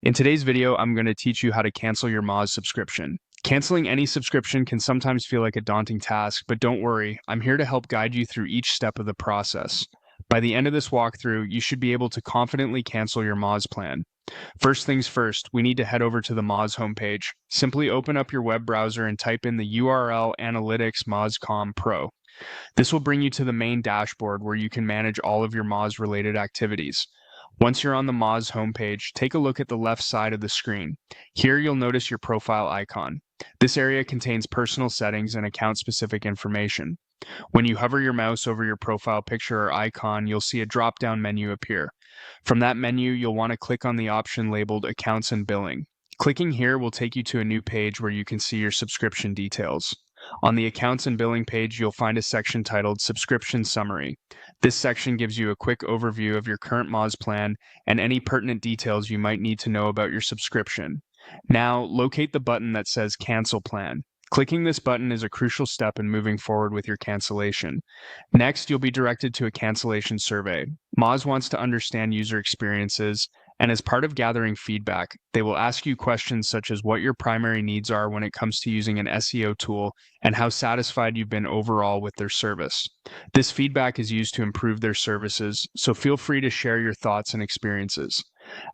In today's video, I'm going to teach you how to cancel your Moz subscription. Canceling any subscription can sometimes feel like a daunting task, but don't worry, I'm here to help guide you through each step of the process. By the end of this walkthrough, you should be able to confidently cancel your Moz plan. First things first, we need to head over to the Moz homepage. Simply open up your web browser and type in the URL Analytics Mozcom Pro. This will bring you to the main dashboard where you can manage all of your Moz related activities. Once you're on the Moz homepage, take a look at the left side of the screen. Here you'll notice your profile icon. This area contains personal settings and account-specific information. When you hover your mouse over your profile picture or icon, you'll see a drop-down menu appear. From that menu, you'll want to click on the option labeled Accounts and Billing. Clicking here will take you to a new page where you can see your subscription details. On the Accounts and Billing page, you'll find a section titled Subscription Summary. This section gives you a quick overview of your current Moz plan and any pertinent details you might need to know about your subscription. Now, locate the button that says Cancel Plan. Clicking this button is a crucial step in moving forward with your cancellation. Next, you'll be directed to a cancellation survey. Moz wants to understand user experiences, and as part of gathering feedback, they will ask you questions such as what your primary needs are when it comes to using an SEO tool and how satisfied you've been overall with their service. This feedback is used to improve their services, so feel free to share your thoughts and experiences.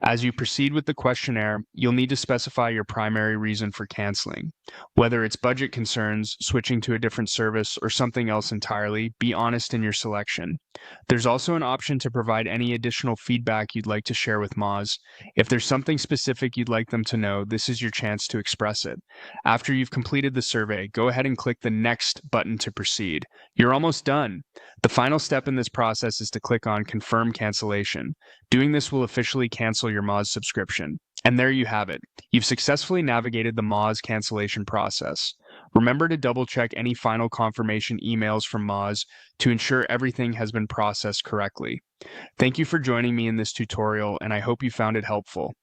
As you proceed with the questionnaire, you'll need to specify your primary reason for canceling. Whether it's budget concerns, switching to a different service, or something else entirely, be honest in your selection. There's also an option to provide any additional feedback you'd like to share with Moz. If there's something specific you'd like them to know, this is your chance to express it. After you've completed the survey, go ahead and click the Next button to proceed. You're almost done. The final step in this process is to click on Confirm Cancellation. Doing this will officially cancel your Moz subscription. And there you have it. You've successfully navigated the Moz cancellation process. Remember to double-check any final confirmation emails from Moz to ensure everything has been processed correctly. Thank you for joining me in this tutorial, and I hope you found it helpful.